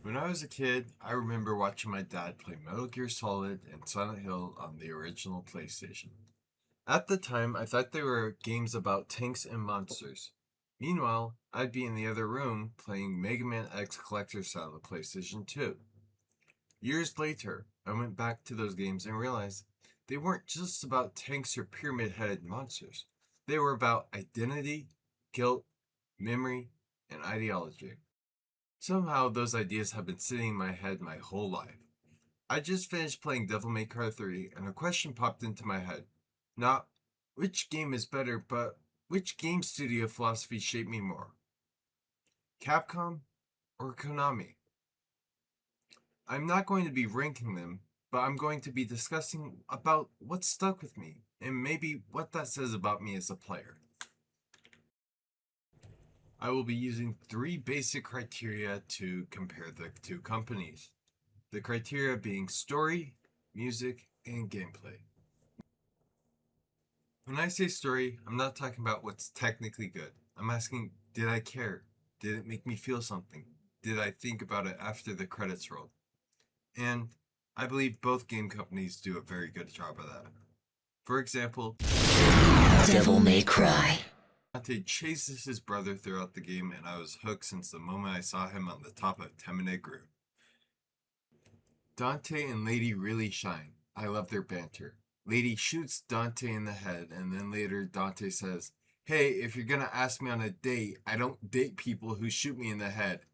When I was a kid, I remember watching my dad play Metal Gear Solid and Silent Hill on the original PlayStation. At the time, I thought they were games about tanks and monsters. Meanwhile, I'd be in the other room playing Mega Man X Collector's on the PlayStation 2. Years later, I went back to those games and realized they weren't just about tanks or pyramid-headed monsters. They were about identity, guilt, memory, and ideology. Somehow those ideas have been sitting in my head my whole life. I just finished playing Devil May Cry 3 and a question popped into my head. Not which game is better, but which game studio philosophy shaped me more? Capcom or Konami? I'm not going to be ranking them, but I'm going to be discussing about what stuck with me and maybe what that says about me as a player. I will be using 3 basic criteria to compare the two companies. The criteria being story, music, and gameplay. When I say story, I'm not talking about what's technically good. I'm asking, did I care? Did it make me feel something? Did I think about it after the credits rolled? And I believe both game companies do a very good job of that. For example, Devil May Cry. Dante chases his brother throughout the game and I was hooked since the moment I saw him on the top of Temenegru. Dante and Lady really shine. I love their banter. Lady shoots Dante in the head and then later Dante says, "Hey, if you're gonna ask me on a date, I don't date people who shoot me in the head."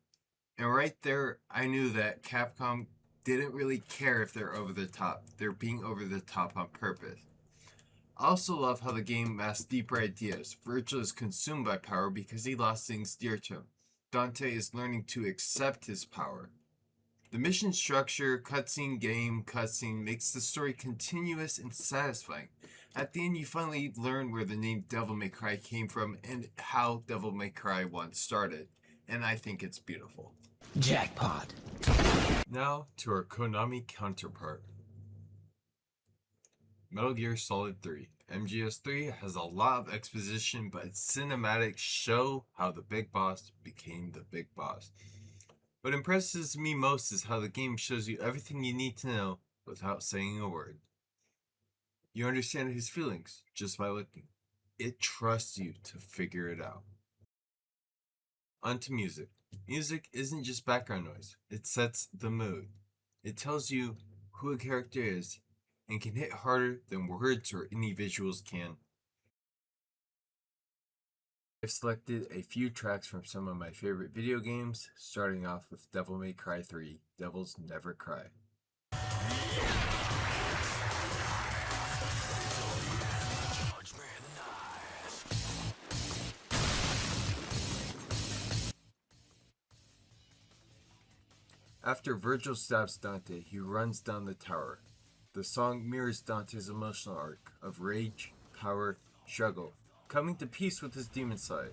And right there, I knew that Capcom didn't really care if they're over the top. They're being over the top on purpose. I also love how the game masks deeper ideas. Virgil is consumed by power because he lost things dear to him. Dante is learning to accept his power. The mission structure, cutscene, makes the story continuous and satisfying. At the end, you finally learn where the name Devil May Cry came from and how Devil May Cry 1 started. And I think it's beautiful. Jackpot. Now to our Konami counterpart. Metal Gear Solid 3. MGS3 has a lot of exposition, but its cinematics show how the big boss became the big boss. What impresses me most is how the game shows you everything you need to know without saying a word. You understand his feelings just by looking. It trusts you to figure it out. On to music. Music isn't just background noise, it sets the mood. It tells you who a character is and can hit harder than words or any visuals can. I've selected a few tracks from some of my favorite video games, starting off with Devil May Cry 3, Devils Never Cry. After Virgil stabs Dante, he runs down the tower. The song mirrors Dante's emotional arc of rage, power, struggle, coming to peace with his demon side.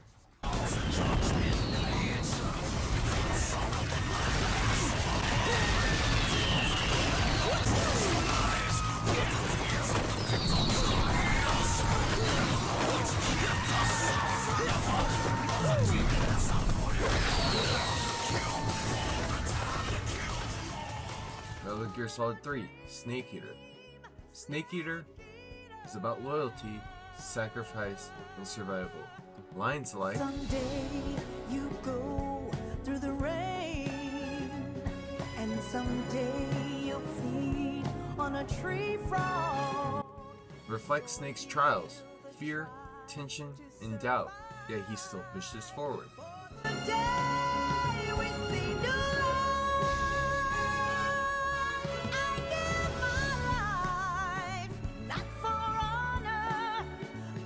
Metal Gear Solid 3, Snake Eater. Snake Eater is about loyalty, sacrifice, and survival. Lines like, "Someday you go through the rain, and someday you'll feed on a tree frog," reflect Snake's trials, fear, tension, and doubt, yet he still pushes forward. "The day we see new light, I give my life, not for honor,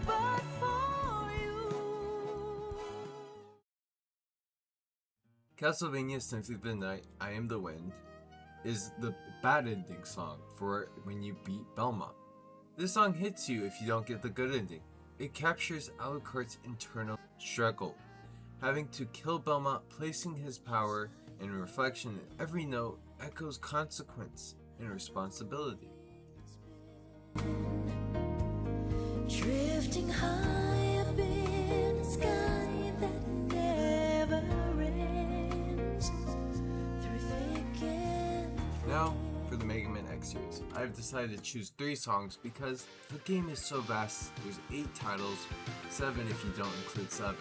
but for you." Castlevania Symphony of the Night, I Am the Wind, is the bad ending song for when you beat Belmont. This song hits you if you don't get the good ending. It captures Alucard's internal struggle, having to kill Belmont, placing his power and reflection in every note echoes consequence and responsibility. Drifting high up in the sky that never ends, through Now, for the Mega Man X series, I've decided to choose 3 songs because the game is so vast. There's 8 titles, 7 if you don't include 7,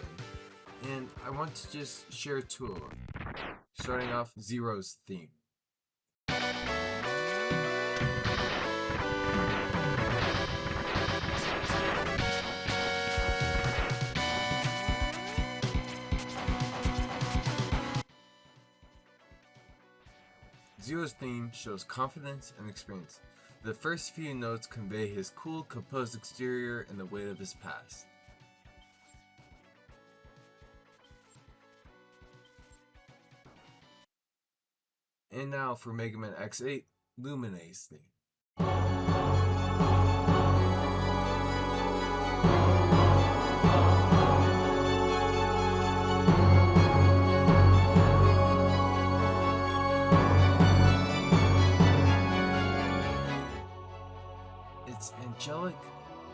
and I want to just share 2 of them. Starting off, Zero's theme. Zero's theme shows confidence and experience. The first few notes convey his cool, composed exterior and the weight of his past. And now for Mega Man X8, Lumine's theme. It's angelic,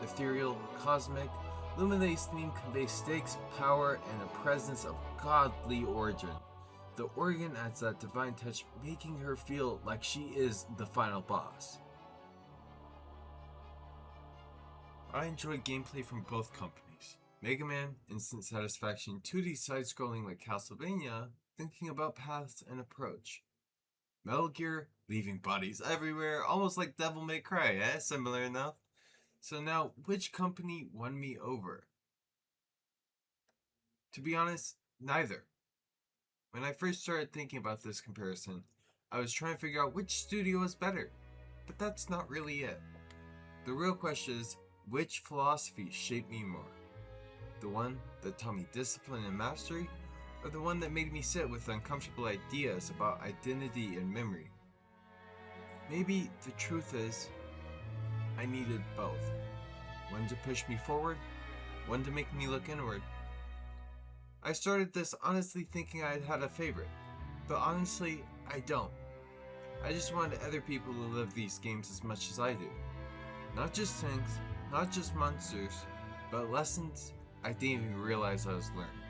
ethereal, cosmic. Lumine's theme conveys stakes, power, and a presence of godly origin. The organ adds that divine touch, making her feel like she is the final boss. I enjoy gameplay from both companies. Mega Man, instant satisfaction, 2D side-scrolling like Castlevania, thinking about paths and approach. Metal Gear, leaving bodies everywhere, almost like Devil May Cry, eh? Similar enough. So now, which company won me over? To be honest, neither. When I first started thinking about this comparison, I was trying to figure out which studio is better, but that's not really it. The real question is, which philosophy shaped me more? The one that taught me discipline and mastery, or the one that made me sit with uncomfortable ideas about identity and memory? Maybe the truth is, I needed both. One to push me forward, one to make me look inward. I started this honestly thinking I had a favorite, but honestly, I don't. I just wanted other people to love these games as much as I do. Not just things, not just monsters, but lessons I didn't even realize I was learning.